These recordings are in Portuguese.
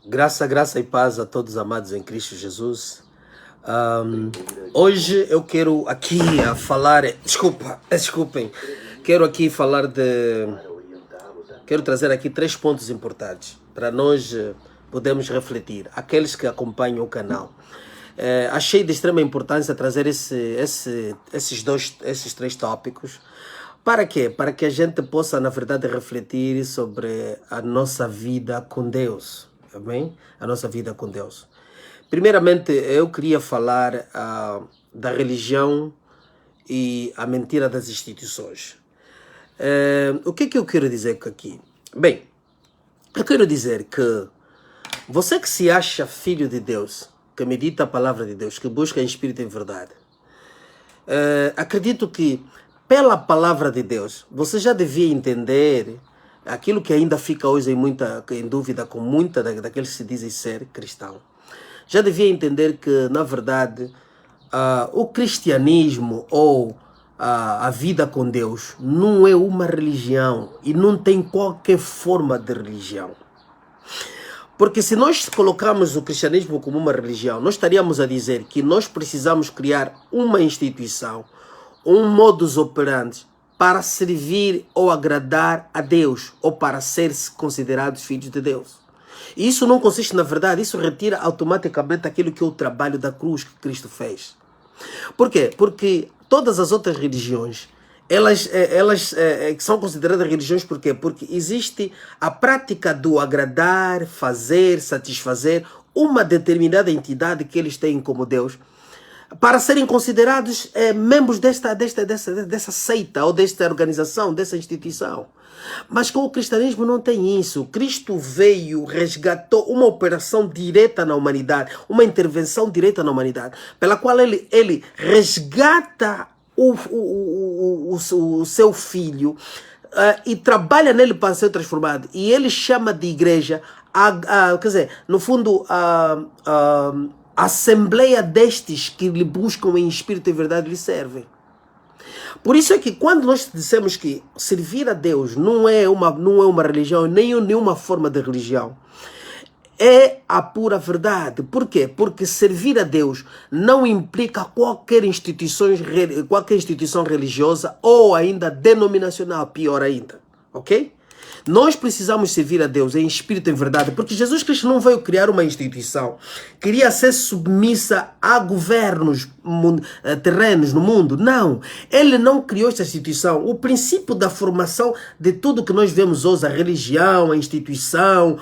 Graça e paz a todos amados em Cristo Jesus. Hoje eu quero aqui falar, desculpem, quero trazer aqui 3 pontos importantes para nós podermos refletir, aqueles que acompanham o canal. Achei de extrema importância trazer esses 3 tópicos. Para quê? Para que a gente possa, na verdade, refletir sobre a nossa vida com Deus. Amém? A nossa vida com Deus. Primeiramente, eu queria falar da religião e a mentira das instituições. O que eu quero dizer aqui? Bem, eu quero dizer que você que se acha filho de Deus, que medita a palavra de Deus, que busca em espírito e em verdade, acredito que pela palavra de Deus, você já devia entender aquilo que ainda fica hoje em dúvida com muita daqueles que se dizem ser cristão. Já devia entender que, na verdade, o cristianismo ou a vida com Deus não é uma religião e não tem qualquer forma de religião. Porque se nós colocamos o cristianismo como uma religião, nós estaríamos a dizer que nós precisamos criar uma instituição, um modus operandi para servir ou agradar a Deus, ou para ser considerados filhos de Deus. E isso não consiste na verdade, isso retira automaticamente aquilo que é o trabalho da cruz que Cristo fez. Por quê? Porque todas as outras religiões, elas são consideradas religiões por quê? Porque existe a prática do agradar, fazer, satisfazer uma determinada entidade que eles têm como Deus, para serem considerados membros dessa seita ou desta organização, dessa instituição. Mas com o cristianismo não tem isso. Cristo veio, resgatou uma operação direta na humanidade, uma intervenção direta na humanidade, pela qual ele resgata o seu filho e trabalha nele para ser transformado. E ele chama de igreja, quer dizer, no fundo, a assembleia destes que lhe buscam em espírito e verdade lhe servem. Por isso é que quando nós dissemos que servir a Deus não é uma religião, nem nenhuma forma de religião, é a pura verdade. Por quê? Porque servir a Deus não implica qualquer instituição religiosa ou ainda denominacional, pior ainda. Ok? Nós precisamos servir a Deus em espírito e em verdade, porque Jesus Cristo não veio criar uma instituição. Queria ser submissa a governos terrenos no mundo. Não. Ele não criou esta instituição. O princípio da formação de tudo que nós vemos hoje, a religião, a instituição,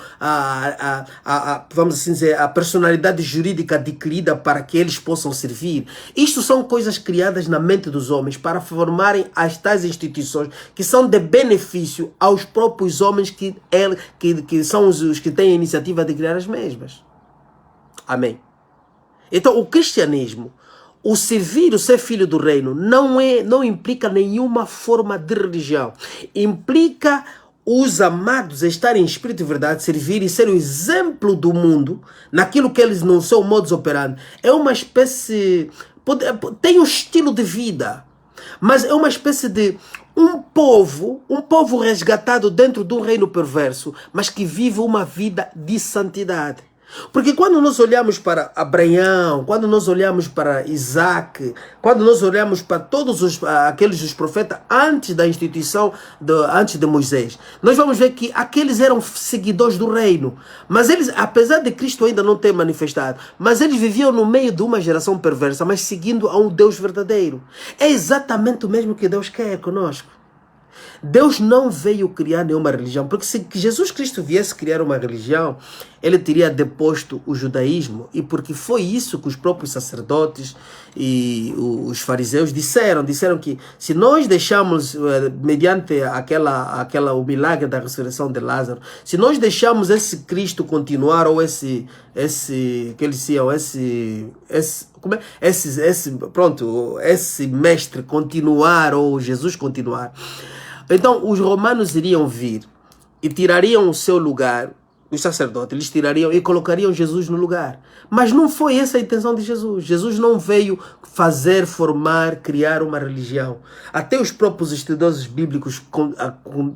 vamos assim dizer, a personalidade jurídica adquirida para que eles possam servir. Isto são coisas criadas na mente dos homens para formarem as tais instituições que são de benefício aos próprios homens que são os que têm a iniciativa de criar as mesmas. Amém. Então o cristianismo, o servir, o ser filho do reino, não implica nenhuma forma de religião. Implica os amados estarem em espírito e verdade, servir e ser o exemplo do mundo naquilo que eles não são modus operandi. É uma espécie, tem um estilo de vida, mas é uma espécie de um povo resgatado dentro de um reino perverso, mas que vive uma vida de santidade. Porque quando nós olhamos para Abraão, quando nós olhamos para Isaac, quando nós olhamos para todos os profetas antes da instituição, antes de Moisés, nós vamos ver que aqueles eram seguidores do reino. Mas eles, apesar de Cristo ainda não ter manifestado, mas eles viviam no meio de uma geração perversa, mas seguindo a um Deus verdadeiro. É exatamente o mesmo que Deus quer conosco. Deus não veio criar nenhuma religião, porque se Jesus Cristo viesse criar uma religião, ele teria deposto o judaísmo, e porque foi isso que os próprios sacerdotes e os fariseus disseram que se nós deixamos, mediante o milagre da ressurreição de Lázaro, se nós deixamos esse Cristo continuar, ou esse mestre continuar, ou Jesus continuar, então os romanos iriam vir e tirariam o seu lugar, os sacerdotes, eles tirariam e colocariam Jesus no lugar. Mas não foi essa a intenção de Jesus. Jesus não veio fazer, formar, criar uma religião. Até os próprios estudiosos bíblicos,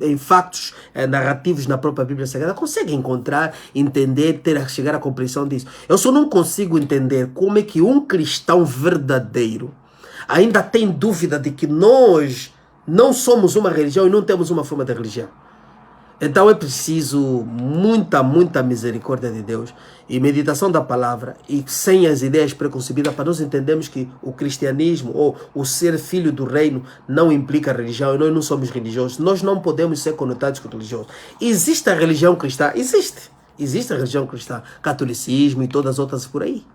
em factos narrativos na própria Bíblia Sagrada, conseguem encontrar, entender, chegar à compreensão disso. Eu só não consigo entender como é que um cristão verdadeiro ainda tem dúvida de que nós não somos uma religião e não temos uma forma de religião. Então é preciso muita misericórdia de Deus e meditação da palavra e sem as ideias preconcebidas para nós entendermos que o cristianismo ou o ser filho do reino não implica religião e nós não somos religiosos. Nós não podemos ser conotados com religiosos. Existe a religião cristã? Existe. Existe a religião cristã, catolicismo e todas as outras por aí.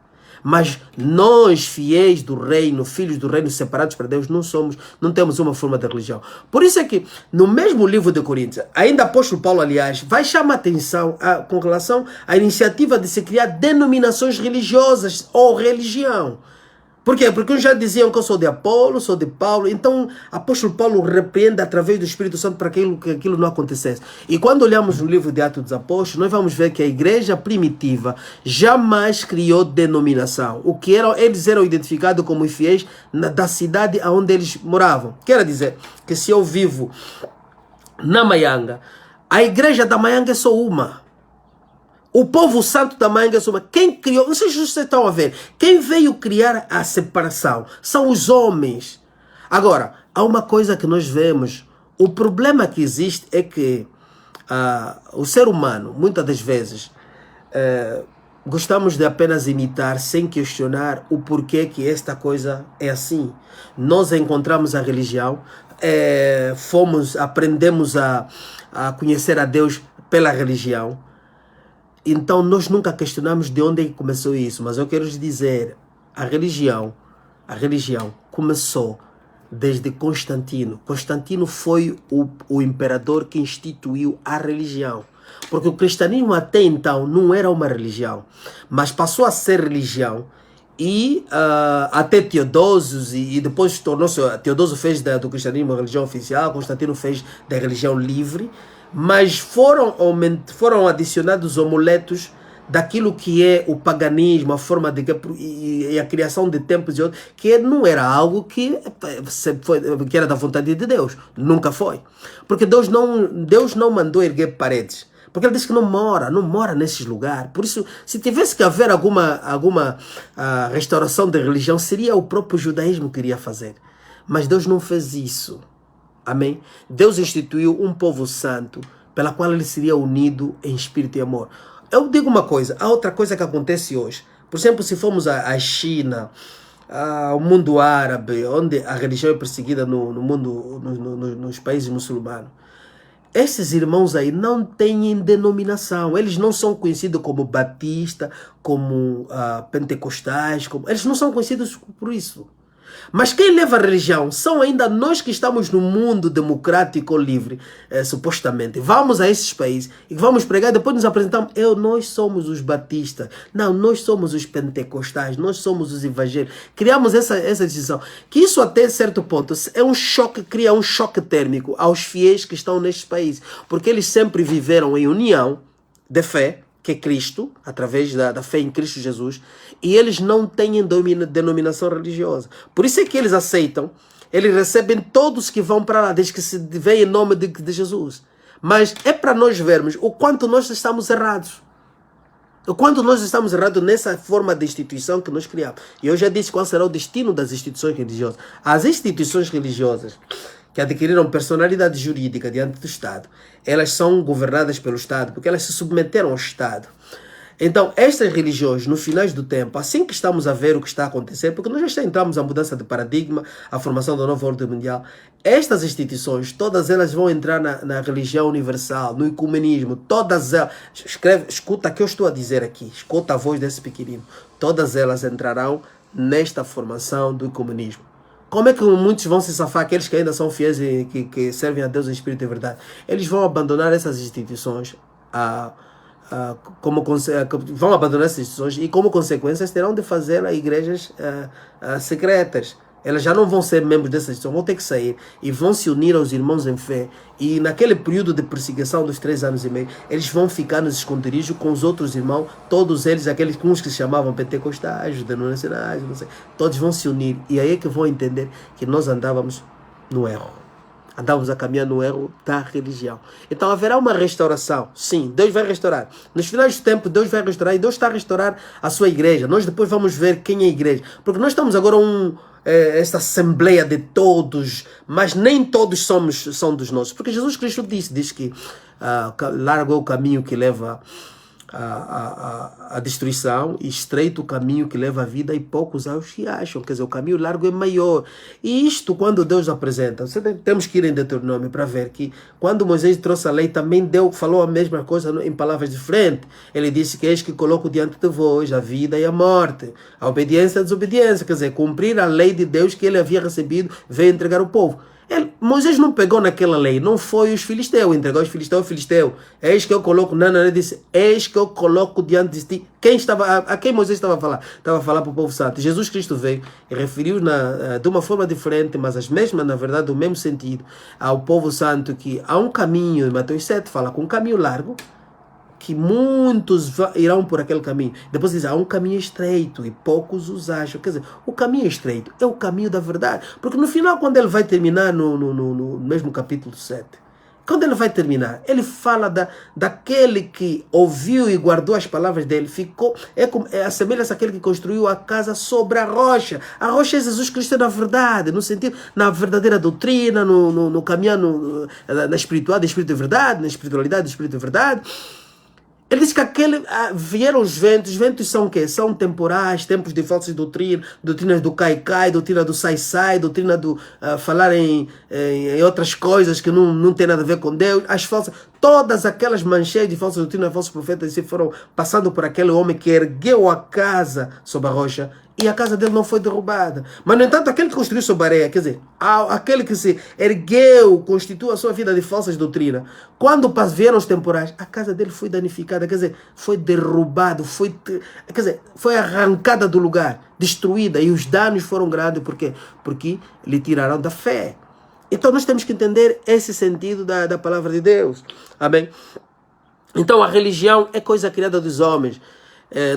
Mas nós, fiéis do reino, filhos do reino, separados para Deus, não temos uma forma de religião. Por isso é que no mesmo livro de Coríntios, ainda apóstolo Paulo, aliás, vai chamar atenção com relação à iniciativa de se criar denominações religiosas ou religião. Por quê? Porque uns já diziam que eu sou de Apolo, sou de Paulo. Então, apóstolo Paulo repreende através do Espírito Santo para que aquilo não acontecesse. E quando olhamos no livro de Atos dos Apóstolos, nós vamos ver que a igreja primitiva jamais criou denominação. O que eles eram identificados como fiéis da cidade onde eles moravam. Quer dizer que se eu vivo na Maianga, a igreja da Maianga é só uma. O povo santo da Maianga, quem criou, não sei se vocês estão a ver, quem veio criar a separação são os homens. Agora, há uma coisa que nós vemos, o problema que existe é que o ser humano, muitas das vezes, gostamos de apenas imitar sem questionar o porquê que esta coisa é assim. Nós encontramos a religião, aprendemos a conhecer a Deus pela religião. Então nós nunca questionamos de onde começou isso, mas eu quero lhes dizer, a religião começou desde Constantino. Constantino foi o imperador que instituiu a religião, porque o cristianismo até então não era uma religião, mas passou a ser religião e até Teodósio, e depois tornou-se, Teodósio fez do cristianismo a religião oficial, Constantino fez da religião livre. Mas foram adicionados amuletos daquilo que é o paganismo, a forma de e a criação de templos e outros, que não era algo que era da vontade de Deus. Nunca foi. Porque Deus não mandou erguer paredes. Porque ele disse que não mora nesses lugares. Por isso, se tivesse que haver alguma restauração da religião, seria o próprio judaísmo que iria fazer. Mas Deus não fez isso. Amém? Deus instituiu um povo santo pela qual ele seria unido em espírito e amor. Eu digo uma coisa, há outra coisa que acontece hoje. Por exemplo, se formos à China, ao mundo árabe, onde a religião é perseguida no mundo, nos países muçulmanos, esses irmãos aí não têm denominação. Eles não são conhecidos como batista, como pentecostais, eles não são conhecidos por isso. Mas quem leva a religião são ainda nós que estamos no mundo democrático livre, supostamente. Vamos a esses países e vamos pregar, depois nos apresentamos. Nós somos os batistas. Não, nós somos os pentecostais, nós somos os evangélicos. Criamos essa distinção. Que isso até certo ponto é um choque, cria um choque térmico aos fiéis que estão nestes países. Porque eles sempre viveram em união de fé, que é Cristo, através da fé em Cristo Jesus, e eles não têm denominação religiosa. Por isso é que eles aceitam, eles recebem todos que vão para lá, desde que se vê em nome de Jesus. Mas é para nós vermos o quanto nós estamos errados. O quanto nós estamos errados nessa forma de instituição que nós criamos. E eu já disse qual será o destino das instituições religiosas. As instituições religiosas que adquiriram personalidade jurídica diante do Estado, elas são governadas pelo Estado, porque elas se submeteram ao Estado. Então, estas religiões, no final do tempo, assim que estamos a ver o que está a acontecer, porque nós já entramos na mudança de paradigma, a formação da nova ordem mundial, estas instituições, todas elas vão entrar na religião universal, no ecumenismo, todas elas, escuta o que eu estou a dizer aqui, escuta a voz desse pequenino, todas elas entrarão nesta formação do ecumenismo. Como é que muitos vão se safar, aqueles que ainda são fiéis e que servem a Deus em espírito e verdade? Eles vão abandonar essas instituições, vão abandonar essas instituições e como consequência terão de fazer igrejas secretas, Elas já não vão ser membros dessa instituição, vão ter que sair e vão se unir aos irmãos em fé. E naquele período de perseguição dos 3 anos e meio, eles vão ficar nos esconderijos com os outros irmãos, todos eles, aqueles uns que se chamavam pentecostais, denominacionais, não sei, todos vão se unir. E aí é que vão entender que nós andávamos no erro. Andávamos a caminhar no erro da religião. Então haverá uma restauração. Sim, Deus vai restaurar. Nos finais do tempo, Deus vai restaurar e Deus está a restaurar a sua igreja. Nós depois vamos ver quem é a igreja. Porque nós estamos agora esta assembleia de todos, mas nem todos são dos nossos. Porque Jesus Cristo diz que largo é o caminho que leva a destruição e estreito o caminho que leva à vida e poucos aos que acham. Quer dizer, o caminho largo é maior. E isto, quando Deus apresenta, temos que ir em Deuteronômio para ver que quando Moisés trouxe a lei, também falou a mesma coisa em palavras diferentes. Ele disse que eis que coloco diante de vós a vida e a morte, a obediência e a desobediência. Quer dizer, cumprir a lei de Deus que ele havia recebido, veio entregar ao povo. Moisés não pegou naquela lei, não foi os filisteus, entregou os filisteus ao filisteu. Eis que eu coloco, ele disse, eis que eu coloco diante de ti. A quem Moisés estava a falar? Estava a falar para o povo santo. Jesus Cristo veio e referiu de uma forma diferente, mas as mesmas, na verdade, do mesmo sentido, ao povo santo que há um caminho, em Mateus 7 fala com um caminho largo, que muitos irão por aquele caminho. Depois diz, há um caminho estreito e poucos os acham. Quer dizer, o caminho estreito é o caminho da verdade. Porque no final, quando ele vai terminar no mesmo capítulo 7, quando ele vai terminar, ele fala daquele que ouviu e guardou as palavras dele, assemelha-se àquele que construiu a casa sobre a rocha. A rocha é Jesus Cristo na verdade, no sentido, na verdadeira doutrina, no caminhar na espiritualidade, espírito de verdade, na espiritualidade, espírito de verdade. Ele diz que vieram os ventos são o quê? São temporais, tempos de falsas doutrinas, doutrinas do cai-cai, doutrina do sai-sai, doutrina do falar em outras coisas que não tem nada a ver com Deus, as falsas, todas aquelas mancheiras de falsas doutrinas, falsos profetas, foram passando por aquele homem que ergueu a casa sobre a rocha, e a casa dele não foi derrubada. Mas, no entanto, aquele que construiu sobre a areia, quer dizer, aquele que se ergueu, constituiu a sua vida de falsas doutrinas, quando vieram os temporais, a casa dele foi danificada, quer dizer, foi derrubado, foi arrancada do lugar, destruída, e os danos foram grandes. Por quê? Porque lhe tiraram da fé. Então, nós temos que entender esse sentido da palavra de Deus. Amém? Então, a religião é coisa criada dos homens.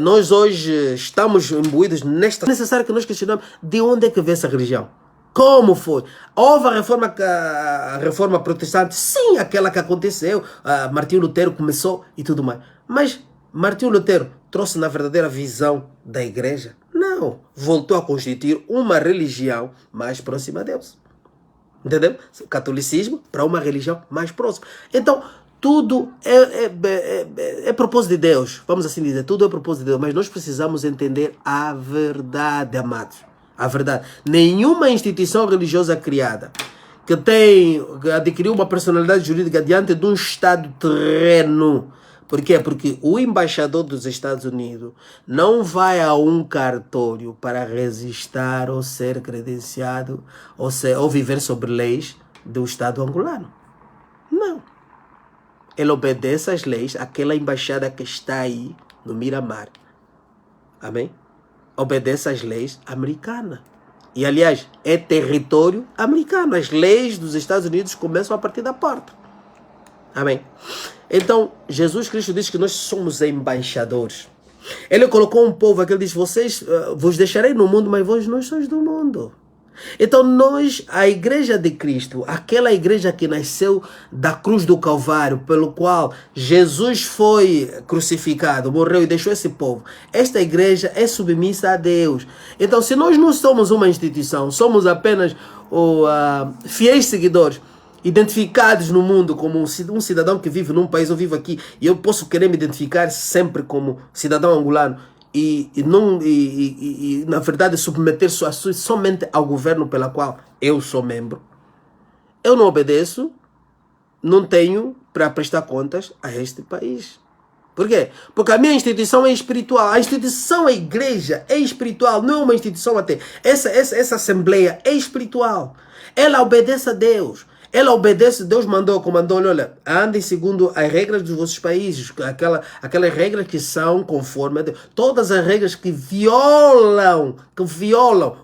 Nós hoje estamos imbuídos nesta... É necessário que nós questionamos de onde é que veio essa religião. Como foi? Houve a reforma protestante? Sim, aquela que aconteceu. Martinho Lutero começou e tudo mais. Mas Martinho Lutero trouxe na verdadeira visão da igreja? Não. Voltou a constituir uma religião mais próxima a Deus. Entendeu? Catolicismo para uma religião mais próxima. Então... tudo é propósito de Deus, vamos assim dizer, tudo é propósito de Deus, mas nós precisamos entender a verdade, amados, a verdade. Nenhuma instituição religiosa criada que adquiriu uma personalidade jurídica diante de um Estado terreno. Por quê? Porque o embaixador dos Estados Unidos não vai a um cartório para registrar ou ser credenciado ou viver sobre leis do Estado angolano. Não. Ele obedece às leis, aquela embaixada que está aí no Miramar. Amém? Obedece às leis americanas. E, aliás, é território americano. As leis dos Estados Unidos começam a partir da porta. Amém? Então, Jesus Cristo diz que nós somos embaixadores. Ele colocou um povo aqui, ele diz, vocês vos deixarei no mundo, mas vós não sois do mundo. Então a igreja de Cristo, aquela igreja que nasceu da cruz do Calvário, pelo qual Jesus foi crucificado, morreu e deixou esse povo, esta igreja é submissa a Deus. Então, se nós não somos uma instituição, somos apenas fiéis seguidores, identificados no mundo como um cidadão que vive num país, eu vivo aqui, e eu posso querer me identificar sempre como cidadão angolano, e na verdade submeter somente ao governo pela qual eu sou membro, eu não obedeço, não tenho para prestar contas a este país. Por quê? Porque a minha instituição é espiritual, a instituição, a igreja é espiritual, não é uma instituição até. Essa assembleia é espiritual, ela obedece a Deus, Ela obedece, Deus comandou, olha, andem segundo as regras dos vossos países, aquelas regras que são conforme a Deus. Todas as regras que violam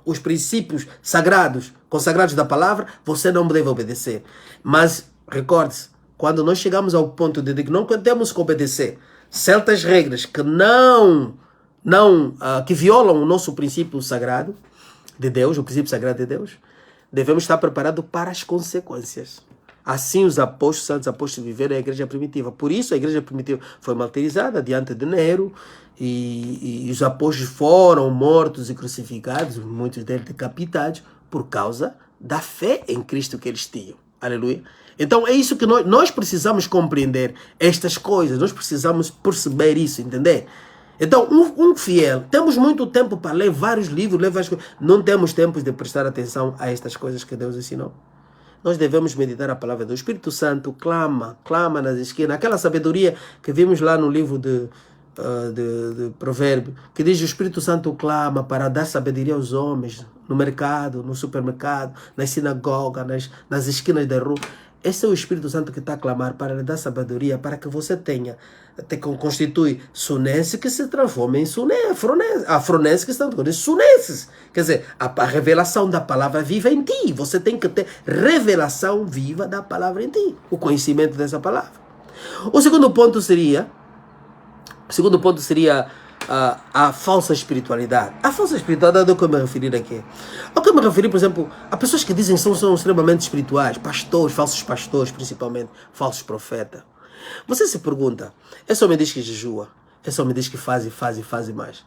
os princípios sagrados, consagrados da palavra, você não deve obedecer. Mas, recorde-se, quando nós chegamos ao ponto de que não temos que obedecer certas regras que que violam o nosso princípio sagrado de Deus, o princípio sagrado de Deus, devemos estar preparados para as consequências. Assim os apóstolos, santos apóstolos viveram a igreja primitiva. Por isso a igreja primitiva foi martirizada diante de Nero e os apóstolos foram mortos e crucificados, muitos deles decapitados, por causa da fé em Cristo que eles tinham. Aleluia. Então é isso que nós precisamos compreender, estas coisas, nós precisamos perceber isso, entender? Então, um fiel, temos muito tempo para ler vários livros, ler várias coisas. Não temos tempo de prestar atenção a estas coisas que Deus ensinou. Nós devemos meditar a palavra do Espírito Santo, clama nas esquinas. Aquela sabedoria que vimos lá no livro de Provérbios, que diz: o Espírito Santo clama para dar sabedoria aos homens, no mercado, no supermercado, nas sinagogas, nas esquinas da rua. Esse é o Espírito Santo que está a clamar para lhe dar sabedoria, para que você constitui sunense que se transforme em afronense que se transforme em sunenses. Quer dizer, a revelação da palavra viva em ti. Você tem que ter revelação viva da palavra em ti. O conhecimento dessa palavra. O segundo ponto seria a falsa espiritualidade. A falsa espiritualidade é o que eu me referi aqui. Ao que eu me referi, por exemplo, a pessoas que dizem que são extremamente espirituais, pastores, falsos pastores, principalmente, falsos profetas. Você se pergunta, esse homem diz que jejua, esse homem diz que faz mais.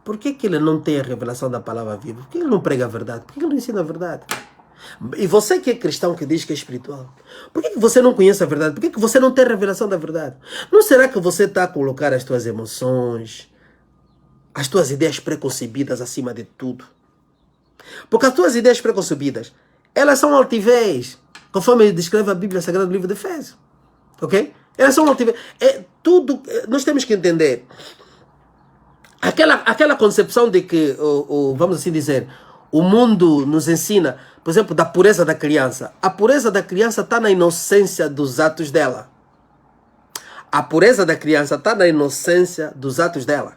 Por que ele não tem a revelação da palavra viva? Por que ele não prega a verdade? Por que ele não ensina a verdade? E você que é cristão, que diz que é espiritual, por que você não conhece a verdade? Por que você não tem a revelação da verdade? Não será que você está a colocar as tuas emoções, as tuas ideias preconcebidas acima de tudo? Porque as tuas ideias preconcebidas, elas são altivez, conforme descreve a Bíblia Sagrada no livro de Efésios. Ok? Elas são altivez. Nós temos que entender aquela concepção de que, vamos assim dizer, o mundo nos ensina, por exemplo, da pureza da criança. A pureza da criança está na inocência dos atos dela. A pureza da criança está na inocência dos atos dela.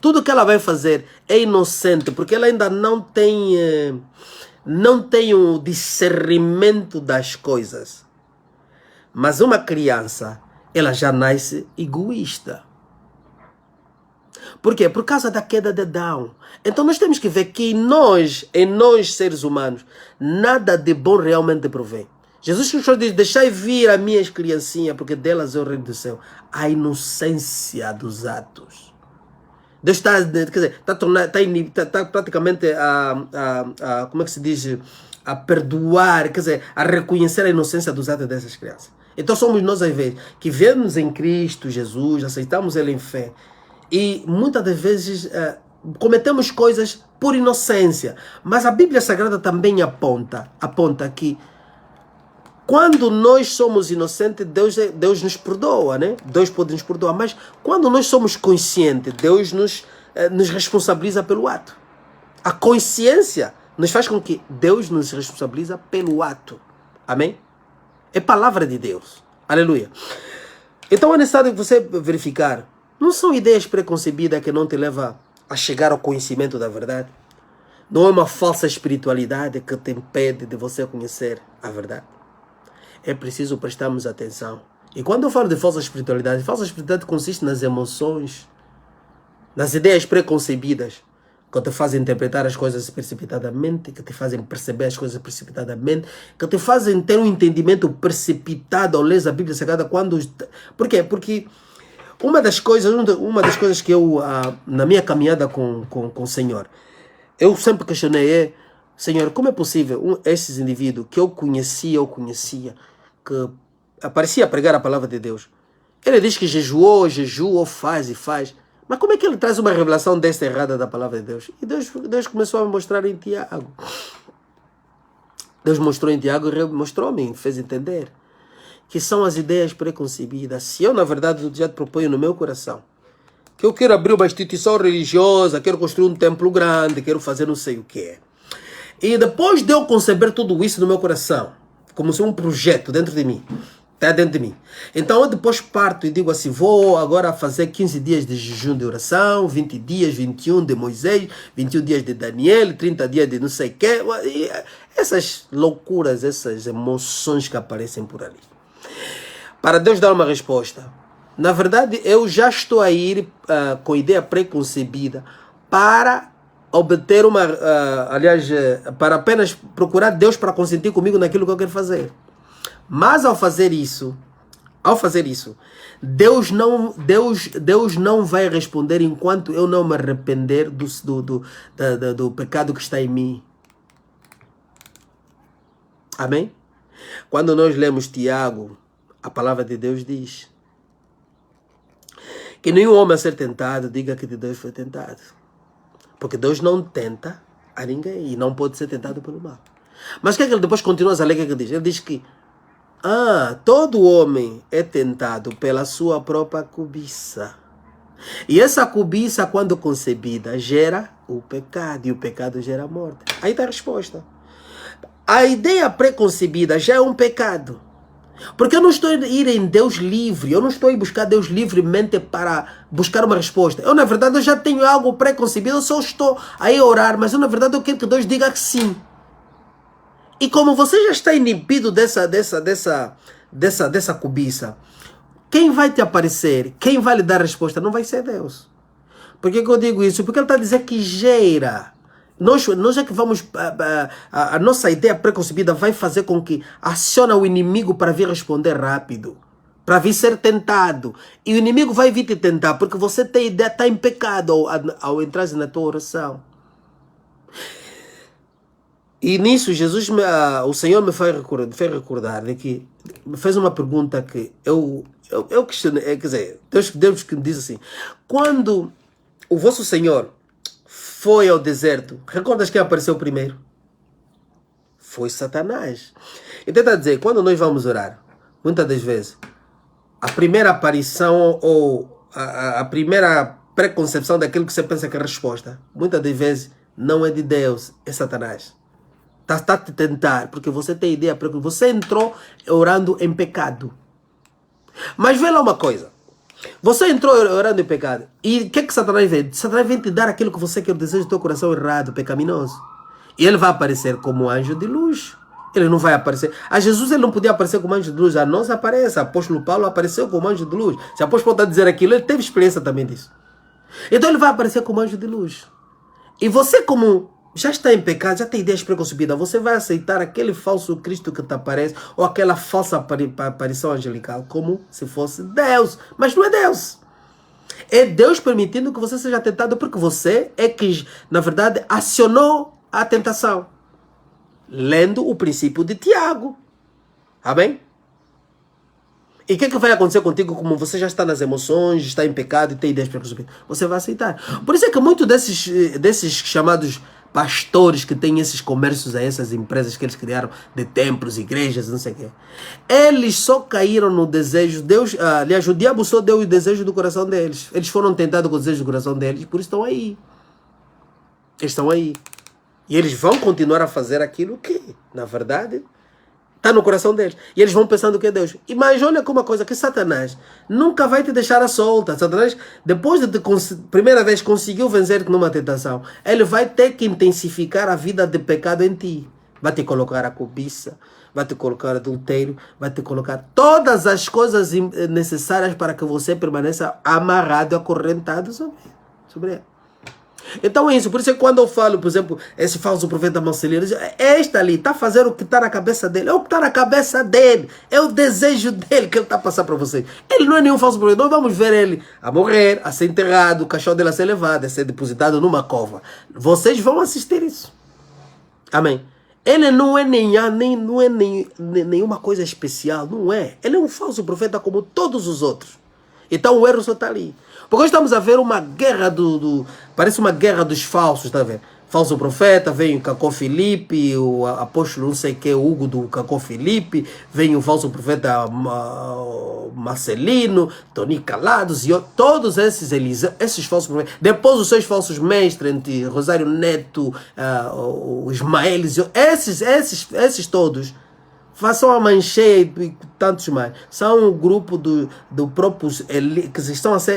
Tudo que ela vai fazer é inocente, porque ela ainda não tem o discernimento das coisas. Mas uma criança, ela já nasce egoísta. Por quê? Por causa da queda de Adão. Então nós temos que ver que em nós seres humanos, nada de bom realmente provém. Jesus Cristo diz: deixai vir as minhas criancinhas, porque delas é o reino do céu. A inocência dos atos. Deus está praticamente como é que se diz? A perdoar, quer dizer, a reconhecer a inocência dos atos dessas crianças. Então somos nós, às vezes, que vemos em Cristo Jesus, aceitamos Ele em fé, e muitas das vezes cometemos coisas por inocência. Mas a Bíblia Sagrada também aponta que quando nós somos inocentes, Deus nos perdoa, né? Deus pode nos perdoar. Mas quando nós somos conscientes, Deus nos responsabiliza pelo ato. A consciência nos faz com que Deus nos responsabiliza pelo ato. Amém? É palavra de Deus. Aleluia. Então é necessário você verificar. Não são ideias preconcebidas que não te levam a chegar ao conhecimento da verdade. Não é uma falsa espiritualidade que te impede de você conhecer a verdade. É preciso prestarmos atenção. E quando eu falo de falsa espiritualidade consiste nas emoções, nas ideias preconcebidas, que te fazem interpretar as coisas precipitadamente, que te fazem perceber as coisas precipitadamente, que te fazem ter um entendimento precipitado ao ler a Bíblia Sagrada. Por quê? Porque uma das coisas que eu, na minha caminhada com o Senhor, eu sempre questionei Senhor, como é possível esses indivíduos que eu conhecia, que parecia pregar a palavra de Deus, ele diz que jejua, faz e faz, mas como é que ele traz uma revelação desta errada da palavra de Deus? E Deus começou a mostrar em Tiago. Deus mostrou em Tiago e mostrou-me, fez entender que são as ideias preconcebidas. Se eu, na verdade, já te proponho no meu coração que eu quero abrir uma instituição religiosa, quero construir um templo grande, quero fazer não sei o que. E depois de eu conceber tudo isso no meu coração, como se um projeto dentro de mim, está dentro de mim. Então eu depois parto e digo assim, vou agora fazer 15 dias de jejum de oração, 20 dias, 21 de Moisés, 21 dias de Daniel, 30 dias de não sei o quê. E essas loucuras, essas emoções que aparecem por ali. Para Deus dar uma resposta. Na verdade, eu já estou a ir com ideia preconcebida para obter uma... para apenas procurar Deus para consentir comigo naquilo que eu quero fazer. Mas ao fazer isso, Deus não vai responder enquanto eu não me arrepender do pecado que está em mim. Amém? Quando nós lemos Tiago, a palavra de Deus diz que nenhum homem a ser tentado diga que de Deus foi tentado. Porque Deus não tenta a ninguém e não pode ser tentado pelo mal. Mas o que é que ele depois continua a ler? O que é que ele diz? Ele diz que todo homem é tentado pela sua própria cobiça. E essa cobiça, quando concebida, gera o pecado. E o pecado gera a morte. Aí está a resposta. A ideia preconcebida já é um pecado. Porque eu não estou a ir em Deus livre. Eu não estou a ir buscar Deus livremente para buscar uma resposta. Eu, na verdade, eu já tenho algo preconcebido. Eu só estou a ir orar. Mas eu, na verdade, eu quero que Deus diga que sim. E como você já está inibido dessa cobiça, quem vai te aparecer, quem vai lhe dar a resposta, não vai ser Deus. Por que eu digo isso? Porque ele está a dizer que gera. Nós é que vamos... A nossa ideia preconcebida vai fazer com que acione o inimigo para vir responder rápido. Para vir ser tentado. E o inimigo vai vir te tentar, porque você tem ideia, está em pecado ao entrar na tua oração. E nisso, o Senhor me fez recordar de que me fez uma pergunta que eu questionei, quer dizer, Deus que me diz assim, quando o vosso Senhor foi ao deserto, recordas quem apareceu primeiro? Foi Satanás. Então está a dizer, quando nós vamos orar, muitas das vezes, a primeira aparição ou a primeira preconcepção daquilo que você pensa que é a resposta, muitas das vezes não é de Deus, é Satanás. Está a te tentar, porque você tem ideia, porque você entrou orando em pecado. Mas vê lá uma coisa. Você entrou orando em pecado. E o que é que Satanás vem? Satanás vem te dar aquilo que você quer, o desejo do teu coração errado, pecaminoso. E ele vai aparecer como anjo de luz. Ele não vai aparecer. A Jesus ele não podia aparecer como anjo de luz. A nós aparece. O apóstolo Paulo apareceu como anjo de luz. Se o apóstolo Paulo está a dizer aquilo, ele teve experiência também disso. Então ele vai aparecer como anjo de luz. E você, como já está em pecado, já tem ideias preconcebidas, você vai aceitar aquele falso Cristo que te aparece, ou aquela falsa aparição angelical, como se fosse Deus. Mas não é Deus. É Deus permitindo que você seja tentado, porque você é que, na verdade, acionou a tentação. Lendo o princípio de Tiago. Amém? E o que vai acontecer contigo, como você já está nas emoções, está em pecado e tem ideias preconcebidas? Você vai aceitar. Por isso é que muitos desses chamados pastores que têm esses comércios, essas empresas que eles criaram de templos, igrejas, não sei o quê, eles só caíram no desejo. Deus, aliás, o diabo só deu o desejo do coração deles. Eles foram tentados com o desejo do coração deles, por isso estão aí. Eles estão aí. E eles vão continuar a fazer aquilo que, na verdade, está no coração deles. E eles vão pensando que é Deus. E mas olha como uma coisa, que Satanás nunca vai te deixar a solta. Satanás, depois de primeira vez conseguiu vencer numa tentação, ele vai ter que intensificar a vida de pecado em ti. Vai te colocar a cobiça, vai te colocar adultério, vai te colocar todas as coisas necessárias para que você permaneça amarrado, acorrentado sobre ele. Então é isso, por isso é que quando eu falo, por exemplo, esse falso profeta Marcelino, este ali está fazendo o que está na cabeça dele, é o que está na cabeça dele, é o desejo dele que ele está a passar para vocês. Ele não é nenhum falso profeta, nós vamos ver ele a morrer, a ser enterrado, o caixão dele a ser levado, a ser depositado numa cova. Vocês vão assistir isso. Amém. Ele não é nenhuma coisa especial, não é. Ele é um falso profeta como todos os outros. Então o erro só está ali. Porque hoje estamos a ver uma guerra parece uma guerra dos falsos, está a ver? falso profeta, vem o Cacó Filipe, o apóstolo não sei o que, Hugo do Cacó Filipe, vem o falso profeta Marcelino, Tony Calados, e todos esses Eliseu, esses falsos profetas. Depois os seus falsos mestres, entre Rosário Neto, o Ismaelis, esses todos, façam a Manchete e tantos mais. São um grupo do próprio, que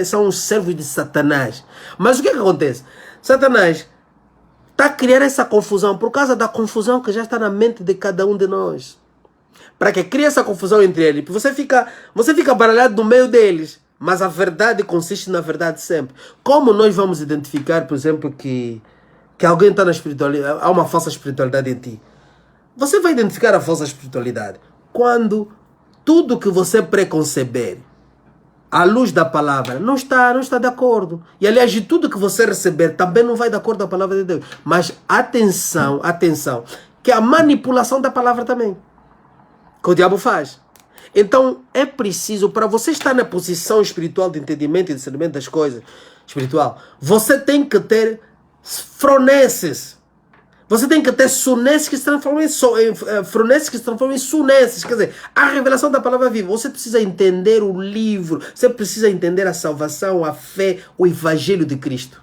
são os servos de Satanás. Mas o que acontece? Satanás está a criar essa confusão por causa da confusão que já está na mente de cada um de nós. Para que crie essa confusão entre eles. Você fica baralhado no meio deles. Mas a verdade consiste na verdade sempre. Como nós vamos identificar, por exemplo, que alguém está na espiritualidade, há uma falsa espiritualidade em ti? Você vai identificar a falsa espiritualidade quando tudo que você preconceber à luz da palavra não está de acordo. E aliás, de tudo que você receber também não vai de acordo com a palavra de Deus. Mas atenção, que a manipulação da palavra também, que o diabo faz. Então é preciso, para você estar na posição espiritual de entendimento e discernimento das coisas espiritual, você tem que ter froneses. Você tem que ter suneses que se transformam em froneses que se transformam em suneses. Quer dizer, a revelação da palavra viva. Você precisa entender o livro. Você precisa entender a salvação, a fé, o evangelho de Cristo.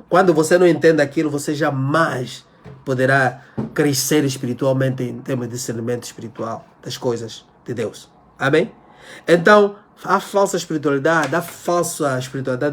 Quando você não entende aquilo, você jamais poderá crescer espiritualmente em termos de discernimento espiritual das coisas de Deus. Amém? Então, a falsa espiritualidade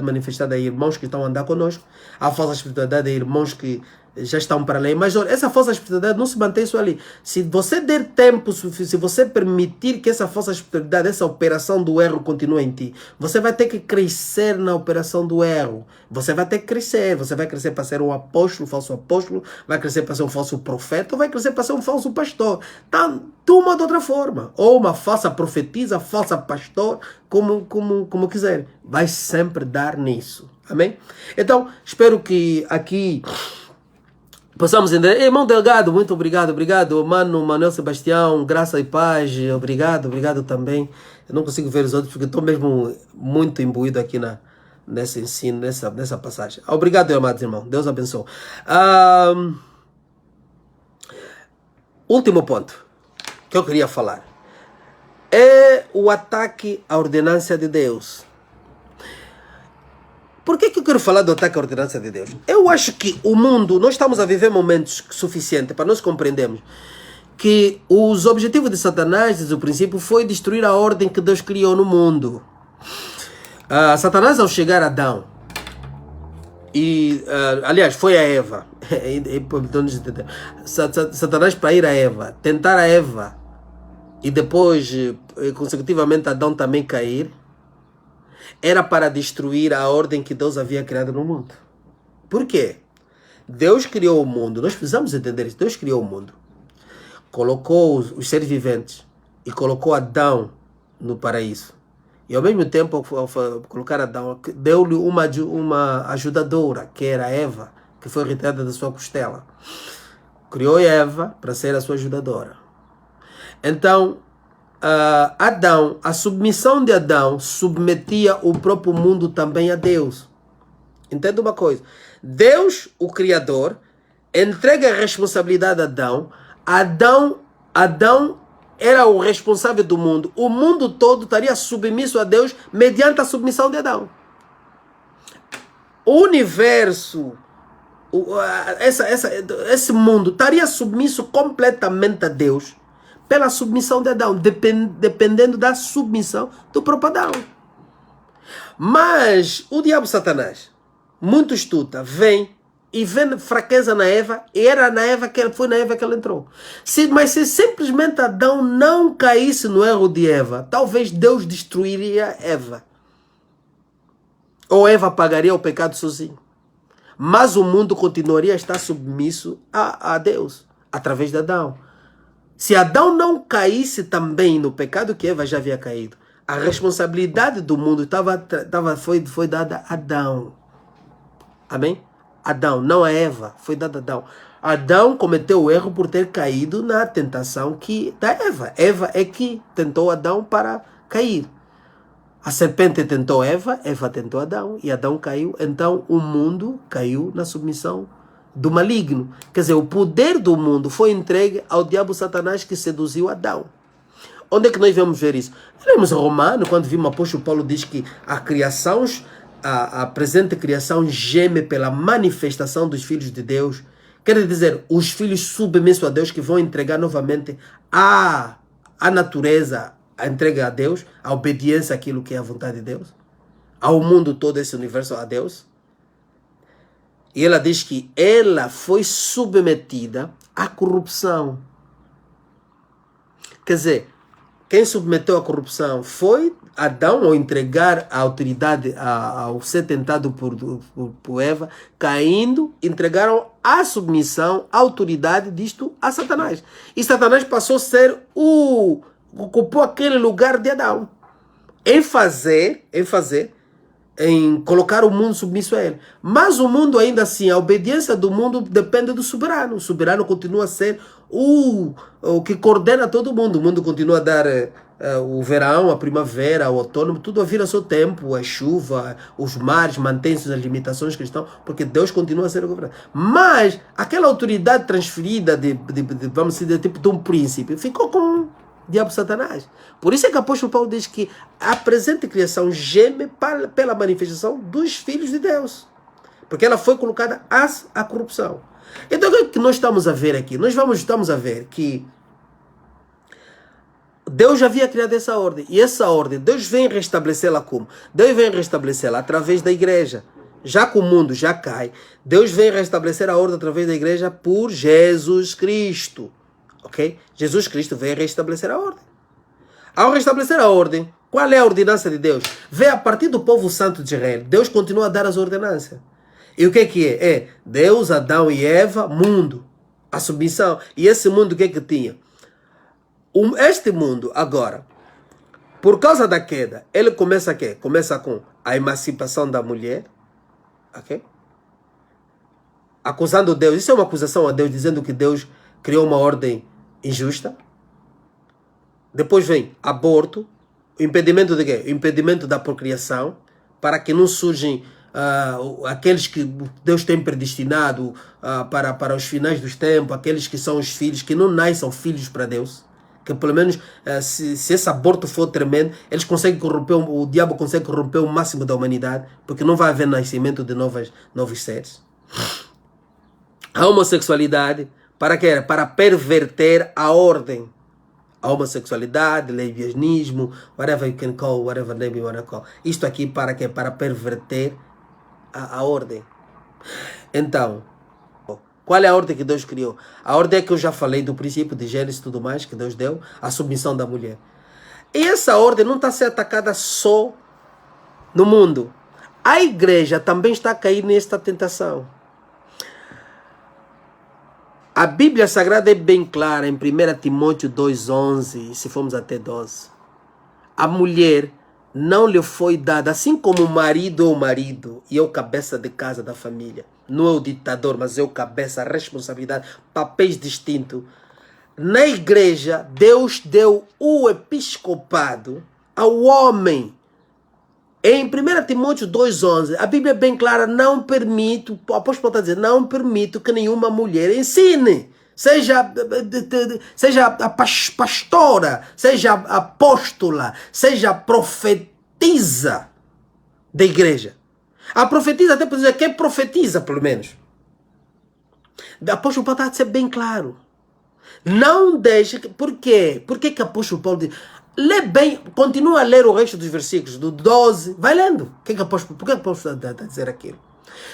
manifestada em irmãos que estão a andar conosco. A falsa espiritualidade em irmãos que já estão para além. Mas olha, essa falsa espiritualidade não se mantém só ali. Se você der tempo, se você permitir que essa falsa espiritualidade, essa operação do erro continue em ti, você vai ter que crescer na operação do erro. Você vai ter que crescer. Você vai crescer para ser um apóstolo, falso apóstolo, vai crescer para ser um falso profeta, ou vai crescer para ser um falso pastor. Tá, de uma ou de outra forma. Ou uma falsa profetisa, falsa pastor, como quiser. Vai sempre dar nisso. Amém? Então, espero que aqui possamos entender. Irmão Delgado, muito obrigado. Mano, Manuel Sebastião, graça e paz. Obrigado também. Eu não consigo ver os outros porque estou mesmo muito imbuído aqui nesse ensino, nessa passagem. Obrigado, amados irmãos. Deus abençoe. Último ponto que eu queria falar é o ataque à ordenança de Deus. Por que eu quero falar do ataque à ordenança de Deus? Eu acho que o mundo, nós estamos a viver momentos suficientes para nós compreendermos que os objetivos de Satanás, desde o princípio, foi destruir a ordem que Deus criou no mundo. Satanás, ao chegar a Adão, aliás, foi a Eva, Satanás para ir a Eva, tentar a Eva, e depois, consecutivamente, Adão também cair, era para destruir a ordem que Deus havia criado no mundo. Por quê? Deus criou o mundo. Nós precisamos entender isso. Deus criou o mundo. Colocou os seres viventes e colocou Adão no paraíso. E ao mesmo tempo, ao colocar Adão, deu-lhe uma ajudadora, que era Eva, que foi retirada da sua costela. Criou Eva para ser a sua ajudadora. Então, Adão, a submissão de Adão submetia o próprio mundo também a Deus. Entenda uma coisa. Deus, o Criador, entrega a responsabilidade a Adão. Adão era o responsável do mundo. O mundo todo estaria submisso a Deus mediante a submissão de Adão. O universo, esse mundo estaria submisso completamente a Deus pela submissão de Adão, dependendo da submissão do próprio Adão. Mas o diabo Satanás, muito astuta, vem e vê fraqueza na Eva, e foi na Eva que ela entrou. Mas se simplesmente Adão não caísse no erro de Eva, talvez Deus destruiria Eva. Ou Eva pagaria o pecado sozinho. Mas o mundo continuaria a estar submisso a Deus, através de Adão. Se Adão não caísse também no pecado que Eva já havia caído, a responsabilidade do mundo foi dada a Adão. Amém? Adão, não a Eva, foi dada a Adão. Adão cometeu o erro por ter caído na tentação da Eva. Eva é que tentou Adão para cair. A serpente tentou Eva tentou Adão, e Adão caiu. Então o mundo caiu na submissão do maligno. Quer dizer, o poder do mundo foi entregue ao diabo Satanás que seduziu Adão. Onde é que nós vamos ver isso? Lemos Romano, quando vimos o apóstolo Paulo diz que a criação, a presente criação geme pela manifestação dos filhos de Deus. Quer dizer, os filhos submissos a Deus que vão entregar novamente a natureza, a entrega a Deus, a obediência àquilo que é a vontade de Deus, ao mundo todo, esse universo, a Deus. E ela diz que ela foi submetida à corrupção. Quer dizer, quem submeteu à corrupção foi Adão, ao entregar a autoridade, ao ser tentado por Eva, caindo, entregaram a submissão, a autoridade disto a Satanás. E Satanás passou a ser ocupou aquele lugar de Adão. Em colocar o mundo submisso a ele. Mas o mundo ainda assim, a obediência do mundo depende do soberano. O soberano continua a ser o que coordena todo mundo. O mundo continua a dar o verão, a primavera, o outono, tudo a vir a seu tempo, a chuva, os mares, mantém-se nas limitações que estão, porque Deus continua a ser o governador. Mas aquela autoridade transferida vamos dizer, tipo de um príncipe, ficou com o diabo Satanás. Por isso é que o apóstolo Paulo diz que a presente criação geme pela manifestação dos filhos de Deus. Porque ela foi colocada à corrupção. Então o que é que nós estamos a ver aqui? Estamos a ver que Deus já havia criado essa ordem. E essa ordem, Deus vem restabelecê-la como? Deus vem restabelecê-la através da igreja. Já que o mundo já cai, Deus vem restabelecer a ordem através da igreja por Jesus Cristo. Ok? Jesus Cristo vem restabelecer a ordem. Ao restabelecer a ordem, qual é a ordenança de Deus? Vê a partir do povo santo de Israel. Deus continua a dar as ordenanças. E o que é? É Deus, Adão e Eva, mundo. A submissão. E esse mundo o que tinha? Este mundo, agora, por causa da queda, ele começa a quê? Começa com a emancipação da mulher. Ok? Acusando Deus. Isso é uma acusação a Deus, dizendo que Deus criou uma ordem injusta. Depois vem aborto. O impedimento de quê? O impedimento da procriação. Para que não surjam aqueles que Deus tem predestinado para os finais dos tempos. Aqueles que são os filhos, que não nasçam filhos para Deus. Que pelo menos, se esse aborto for tremendo, eles conseguem corromper, o diabo consegue corromper o máximo da humanidade. Porque não vai haver nascimento de novos seres. A homossexualidade. Para quê? Para perverter a ordem. A homossexualidade, lesbianismo, whatever you can call, whatever name you want to call. Isto aqui para quê? Para perverter a ordem. Então, qual é a ordem que Deus criou? A ordem é que eu já falei do princípio de Gênesis e tudo mais, que Deus deu, a submissão da mulher. E essa ordem não está sendo atacada só no mundo. A igreja também está a cair nesta tentação. A Bíblia Sagrada é bem clara em 1 Timóteo 2,11, se formos até 12. A mulher não lhe foi dada, assim como o marido é o marido e é o cabeça de casa da família. Não é o ditador, mas é o cabeça, a responsabilidade, papéis distintos. Na igreja, Deus deu o episcopado ao homem. Em 1 Timóteo 2,11, a Bíblia é bem clara, não permito, o apóstolo Paulo está dizendo, não permito que nenhuma mulher ensine. Seja a pastora, seja a apóstola, seja a profetisa da igreja. A profetisa até pode dizer, quem profetiza pelo menos. O apóstolo Paulo está a ser bem claro. Não deixe, por quê? Por que o apóstolo Paulo diz... Lê bem, continua a ler o resto dos versículos, do 12, vai lendo. Por que o apóstolo está a dizer aquilo?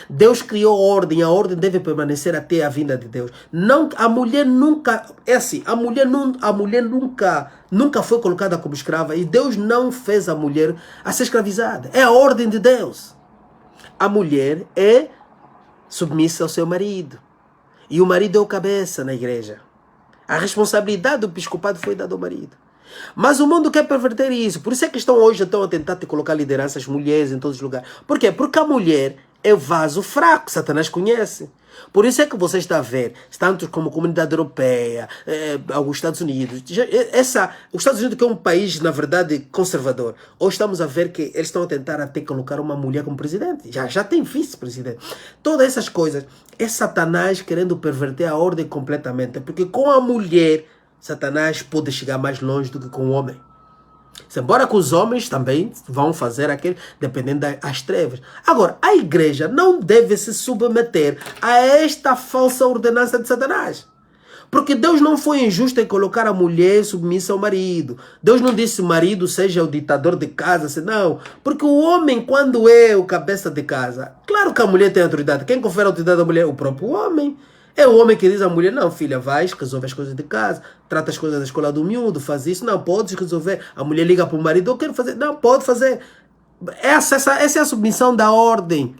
Deus criou ordem, a ordem deve permanecer até a vinda de Deus. Não, a mulher nunca, é assim, a mulher nunca foi colocada como escrava e Deus não fez a mulher a ser escravizada. É a ordem de Deus. A mulher é submissa ao seu marido. E o marido é o cabeça na igreja. A responsabilidade do episcopado foi dada ao marido. Mas o mundo quer perverter isso. Por isso é que hoje estão a tentar te colocar lideranças mulheres em todos os lugares. Por quê? Porque a mulher é vaso fraco, Satanás conhece. Por isso é que você está a ver, tanto como a comunidade europeia, os Estados Unidos, os Estados Unidos que é um país, na verdade, conservador, hoje estamos a ver que eles estão a tentar até colocar uma mulher como presidente, já tem vice-presidente. Todas essas coisas, é Satanás querendo perverter a ordem completamente, porque com a mulher, Satanás pode chegar mais longe do que com o homem. Embora que os homens também vão fazer aquilo, dependendo das trevas. Agora, a igreja não deve se submeter a esta falsa ordenança de Satanás. Porque Deus não foi injusto em colocar a mulher submissa ao marido. Deus não disse o marido seja o ditador de casa, não. Porque o homem, quando é o cabeça de casa, claro que a mulher tem autoridade. Quem confere a autoridade à mulher? O próprio homem. É o homem que diz à mulher, não, filha, vais, resolve as coisas de casa, trata as coisas da escola do miúdo, faz isso, não, podes resolver. A mulher liga para o marido, eu quero fazer, não, pode fazer. Essa é a submissão da ordem.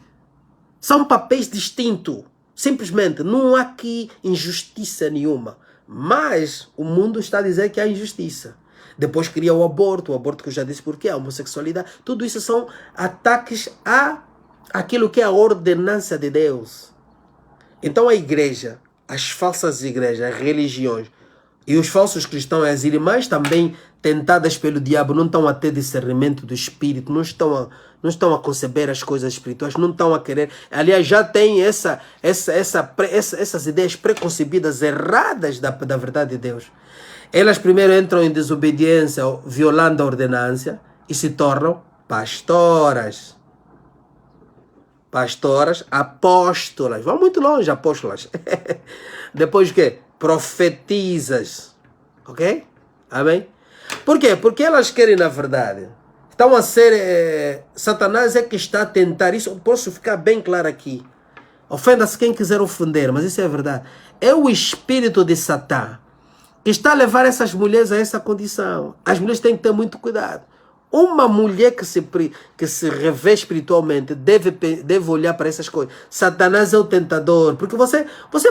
São papéis distintos. Simplesmente, não há aqui injustiça nenhuma. Mas o mundo está a dizer que há injustiça. Depois cria o aborto que eu já disse porque a homossexualidade. Tudo isso são ataques àquilo que é a ordenança de Deus. Então a igreja, as falsas igrejas, as religiões e os falsos cristãos, as irmãs também tentadas pelo diabo, não estão a ter discernimento do espírito, não estão a conceber as coisas espirituais, não estão a querer. Aliás, já tem essas ideias preconcebidas, erradas da verdade de Deus. Elas primeiro entram em desobediência, violando a ordenança e se tornam pastoras. Pastoras, apóstolas, vão muito longe, apóstolas. Depois o quê? Profetizas. Ok? Amém? Por quê? Porque elas querem, na verdade, estão a ser... Satanás é que está a tentar, isso eu posso ficar bem claro aqui. Ofenda-se quem quiser ofender, mas isso é verdade. É o espírito de Satã que está a levar essas mulheres a essa condição. As mulheres têm que ter muito cuidado. Uma mulher que se revê espiritualmente deve olhar para essas coisas. Satanás é o tentador. Porque você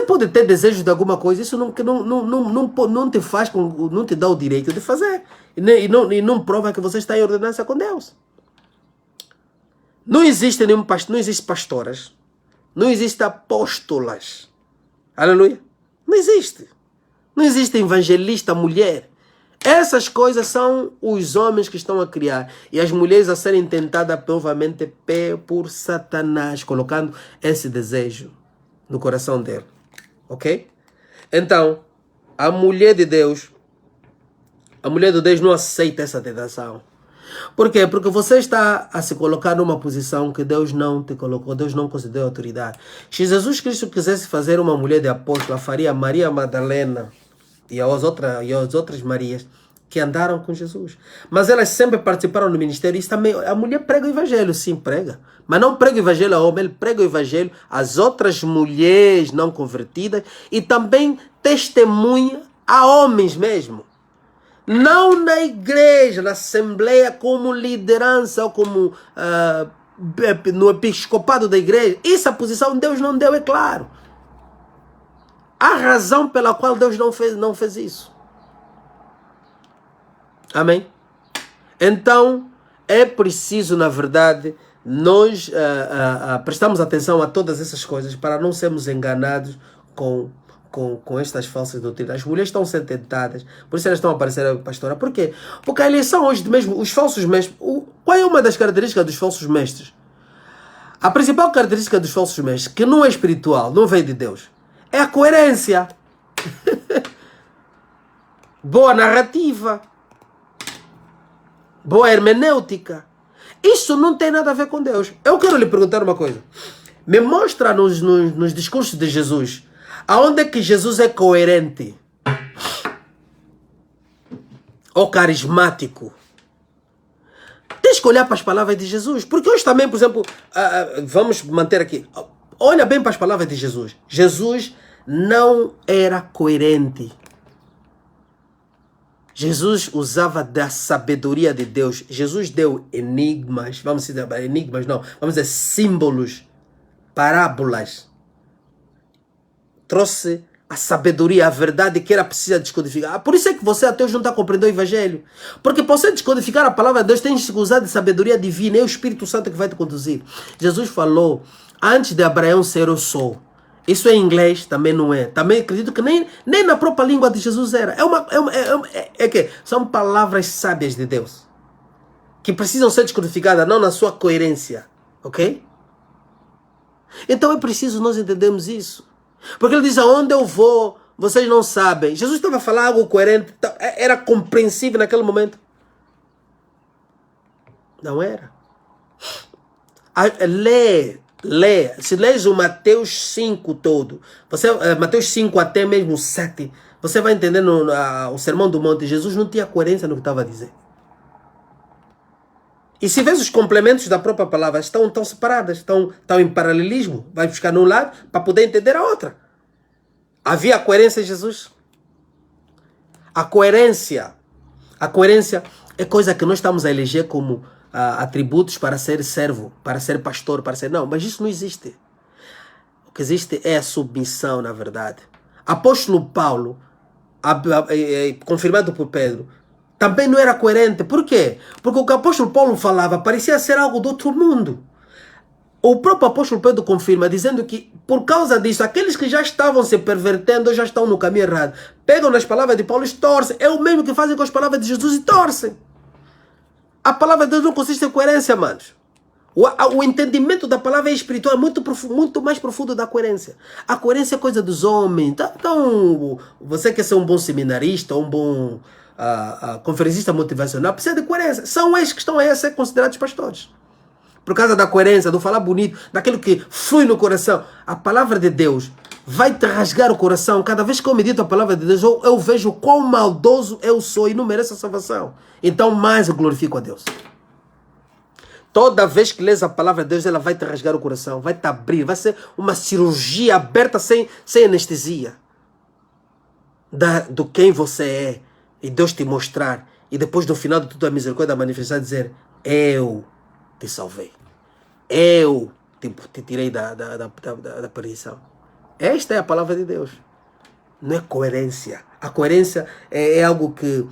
pode ter desejo de alguma coisa. Isso não te faz, não te dá o direito de fazer. E não prova que você está em ordenança com Deus. Não existe nenhum pastor, não existe pastoras. Não existe apóstolas. Aleluia. Não existe. Não existe evangelista mulher. Essas coisas são os homens que estão a criar. E as mulheres a serem tentadas novamente por Satanás, colocando esse desejo no coração dele. Ok? Então, a mulher de Deus não aceita essa tentação. Por quê? Porque você está a se colocar numa posição que Deus não te colocou, Deus não concedeu autoridade. Se Jesus Cristo quisesse fazer uma mulher de apóstolo, faria Maria Madalena e as outras Marias que andaram com Jesus. Mas elas sempre participaram do ministério. Isso também, a mulher prega o evangelho, sim, prega. Mas não prega o evangelho a homem, ele prega o evangelho às outras mulheres não convertidas e também testemunha a homens mesmo. Não na igreja, na assembleia, como liderança ou como no episcopado da igreja. Essa posição Deus não deu, é claro. A razão pela qual Deus não fez isso. Amém? Então, é preciso, na verdade, nós prestarmos atenção a todas essas coisas para não sermos enganados com estas falsas doutrinas. As mulheres estão sendo tentadas, por isso elas estão a aparecer a pastora. Por quê? Porque a eleição hoje mesmo, os falsos mestres, qual é uma das características dos falsos mestres? A principal característica dos falsos mestres, que não é espiritual, não vem de Deus, é a coerência. Boa narrativa. Boa hermenêutica. Isso não tem nada a ver com Deus. Eu quero lhe perguntar uma coisa. Me mostra nos discursos de Jesus aonde é que Jesus é coerente ou carismático. Tens que olhar para as palavras de Jesus. Porque hoje também, por exemplo, vamos manter aqui. Olha bem para as palavras de Jesus. Jesus não era coerente. Jesus usava da sabedoria de Deus. Jesus deu enigmas, vamos dizer, enigmas não, vamos dizer símbolos, parábolas. Trouxe a sabedoria, a verdade que era precisa descodificar. Por isso é que você até hoje não está compreendendo o Evangelho. Porque para você descodificar a palavra de Deus, tem que usar de sabedoria divina. É o Espírito Santo que vai te conduzir. Jesus falou, antes de Abraão ser eu sou. Isso em inglês também não é. Também acredito que nem na própria língua de Jesus era. Que são palavras sábias de Deus. Que precisam ser descodificadas, não na sua coerência. Ok? Então é preciso nós entendermos isso. Porque ele diz, aonde eu vou, vocês não sabem. Jesus estava a falar algo coerente, era compreensível naquele momento. Não era. Lê. Se lês o Mateus 5 todo, Mateus 5 até mesmo 7, você vai entender o Sermão do Monte. Jesus não tinha coerência no que estava a dizer. E se vês os complementos da própria palavra, estão separadas, estão em paralelismo. Vai buscar num lado para poder entender a outra. Havia coerência em Jesus? A coerência é coisa que nós estamos a eleger como atributos para ser servo, para ser pastor, para ser... Não, mas isso não existe. O que existe é a submissão, na verdade. Apóstolo Paulo, confirmado por Pedro, também não era coerente. Por quê? Porque o que o apóstolo Paulo falava parecia ser algo do outro mundo. O próprio apóstolo Pedro confirma, dizendo que por causa disso, aqueles que já estavam se pervertendo, já estão no caminho errado. Pegam nas palavras de Paulo e torcem. É o mesmo que fazem com as palavras de Jesus e torcem. A palavra de Deus não consiste em coerência, manos. O entendimento da palavra espiritual é muito mais profundo da coerência. A coerência é coisa dos homens. Então, você quer ser um bom seminarista, um bom conferencista motivacional, precisa de coerência. São esses que estão aí a ser considerados pastores. Por causa da coerência, do falar bonito, daquilo que flui no coração. A palavra de Deus vai te rasgar o coração. Cada vez que eu medito a palavra de Deus, eu vejo quão maldoso eu sou e não mereço a salvação. Então mais eu glorifico a Deus. Toda vez que lês a palavra de Deus, ela vai te rasgar o coração, vai te abrir, vai ser uma cirurgia aberta sem anestesia. Do quem você é. E Deus te mostrar. E depois do final de tudo a misericórdia manifestar, dizer, eu te salvei. Eu te tirei da perdição. Esta é a palavra de Deus. Não é coerência. A coerência é algo que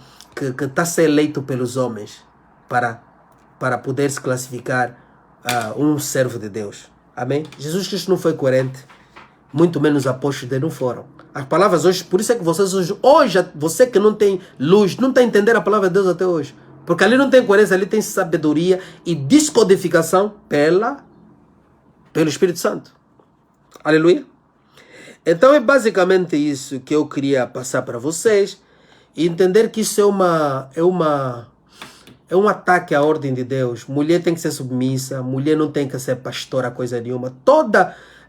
está a ser eleito pelos homens para poder se classificar um servo de Deus. Amém? Jesus Cristo não foi coerente. Muito menos os apóstolos dele não foram. As palavras hoje, por isso é que vocês hoje, você que não tem luz, não está a entender a palavra de Deus até hoje. Porque ali não tem coerência, ali tem sabedoria e descodificação pelo Espírito Santo. Aleluia. Então é basicamente isso que eu queria passar para vocês. E entender que isso é um ataque à ordem de Deus. Mulher tem que ser submissa, mulher não tem que ser pastora, coisa nenhuma.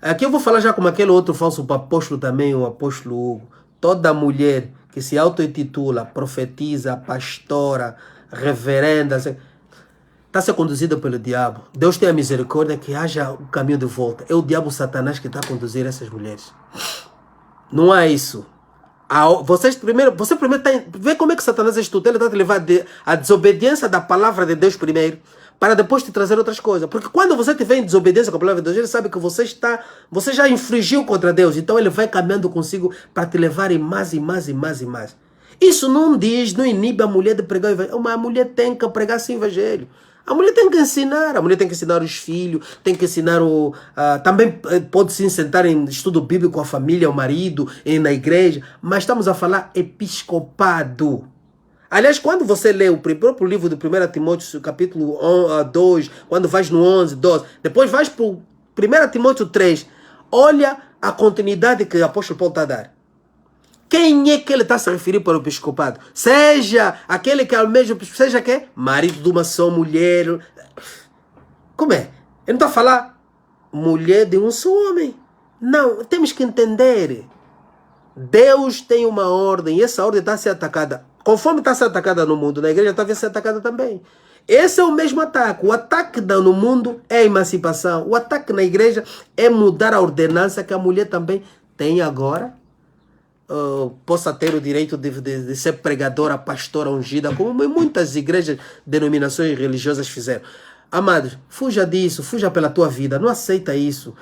Aqui eu vou falar já como aquele outro falso apóstolo também, o apóstolo Hugo. Toda mulher que se auto-intitula, profetiza, pastora, reverenda, está a ser conduzida pelo diabo. Deus tem a misericórdia que haja o caminho de volta. É o diabo Satanás que está a conduzir essas mulheres. Não é isso. Você primeiro vê como é que Satanás é astuto. Ele está a te levar a desobediência da palavra de Deus primeiro, para depois te trazer outras coisas. Porque quando você estiver em desobediência com a palavra de Deus, ele sabe que você já infringiu contra Deus. Então ele vai caminhando consigo para te levar em mais e mais e mais e mais. Isso não inibe a mulher de pregar o evangelho. Uma mulher tem que pregar esse evangelho. A mulher tem que ensinar. A mulher tem que ensinar os filhos, tem que ensinar também pode se sentar em estudo bíblico com a família, o marido, na igreja. Mas estamos a falar episcopado. Aliás, quando você lê o próprio livro do 1 Timóteo, capítulo 2, quando vais no 11, 12, depois vais para o 1 Timóteo 3, olha a continuidade que o apóstolo Paulo está a dar. Quem é que ele está a se referir para o episcopado? Seja aquele que almeja, seja que marido de uma só mulher. Como é? Ele não está a falar mulher de um só homem. Não, temos que entender. Deus tem uma ordem e essa ordem está a ser atacada. Conforme está a ser atacada no mundo, na igreja está a ser atacada também. Esse é o mesmo ataque. O ataque no mundo é a emancipação. O ataque na igreja é mudar a ordenança que a mulher também tem agora. Possa ter o direito de ser pregadora, pastora ungida, como muitas igrejas, denominações religiosas fizeram. Amados, fuja disso, fuja pela tua vida, não aceita isso.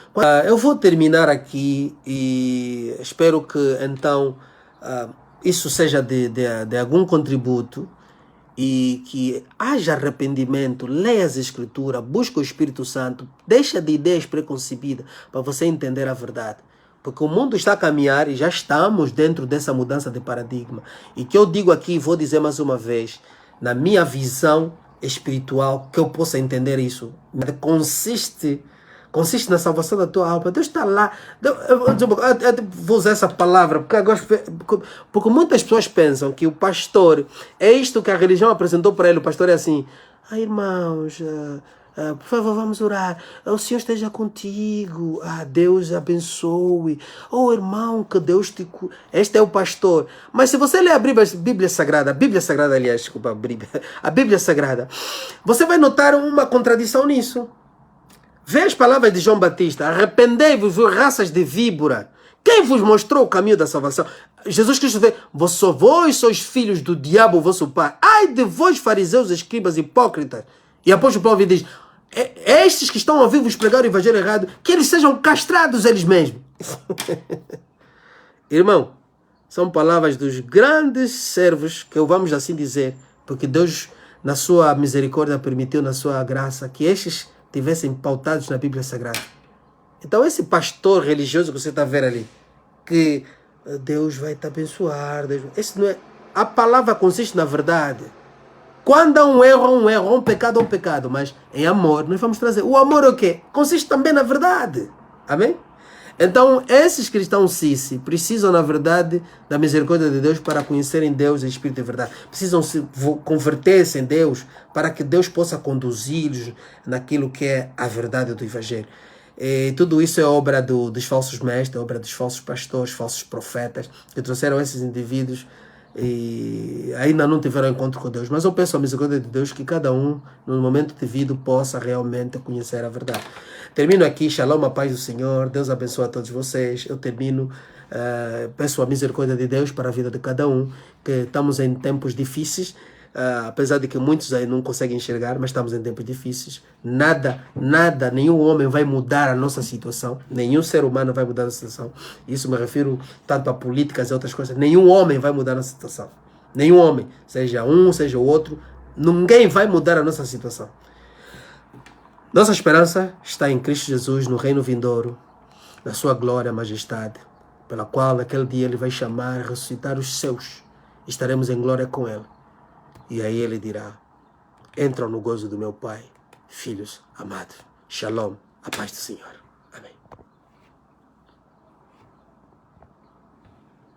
Eu vou terminar aqui e espero que então isso seja de algum contributo e que haja arrependimento, leia as Escrituras, busca o Espírito Santo, deixa de ideias preconcebidas para você entender a verdade. Porque o mundo está a caminhar e já estamos dentro dessa mudança de paradigma. E que eu digo aqui, vou dizer mais uma vez, na minha visão espiritual, que eu possa entender isso, consiste na salvação da tua alma. Deus está lá. Eu vou usar essa palavra, porque muitas pessoas pensam que o pastor, é isto que a religião apresentou para ele. O pastor é assim: irmãos, por favor, vamos orar. O Senhor esteja contigo. Deus abençoe. Irmão, que Deus te... Este é o pastor. Mas se você ler a Bíblia Sagrada, aliás, desculpa, a Bíblia Sagrada, você vai notar uma contradição nisso. Vê as palavras de João Batista: arrependei-vos, raças de víbora. Quem vos mostrou o caminho da salvação? Jesus Cristo vê: vós sois filhos do diabo, vosso pai. Ai de vós, fariseus, escribas, hipócritas. E apóstolo Paulo diz: estes que estão a ouvir vos pregar o evangelho errado, que eles sejam castrados eles mesmos. Irmão, são palavras dos grandes servos, que vamos assim dizer, porque Deus, na sua misericórdia, permitiu, na sua graça, que estes tivessem pautados na Bíblia Sagrada. Então esse pastor religioso que você está vendo ali, que Deus vai te abençoar, esse não é... A palavra consiste na verdade. Quando há um erro, há um pecado, mas em amor nós vamos trazer. O amor é o quê? Consiste também na verdade. Amém? Então, esses cristãos precisam, na verdade, da misericórdia de Deus para conhecerem Deus em espírito e verdade. Precisam se converter-se em Deus para que Deus possa conduzi-los naquilo que é a verdade do Evangelho. E tudo isso é obra dos falsos mestres, obra dos falsos pastores, falsos profetas, que trouxeram esses indivíduos e ainda não tiveram encontro com Deus. Mas eu peço a misericórdia de Deus que cada um, no momento devido, possa realmente conhecer a verdade. Termino aqui. Shalom, a paz do Senhor. Deus abençoe a todos vocês. Eu termino, peço a misericórdia de Deus para a vida de cada um, que estamos em tempos difíceis, apesar de que muitos aí não conseguem enxergar, mas estamos em tempos difíceis. Nenhum homem vai mudar a nossa situação, nenhum ser humano vai mudar a situação. Isso me refiro tanto a políticas e outras coisas. Nenhum homem vai mudar a nossa situação. Nenhum homem, seja um, seja o outro, ninguém vai mudar a nossa situação. Nossa esperança está em Cristo Jesus, no reino vindouro, na sua glória e majestade, pela qual naquele dia Ele vai chamar, ressuscitar os seus. Estaremos em glória com Ele. E aí Ele dirá: entram no gozo do meu Pai, filhos amados. Shalom, a paz do Senhor.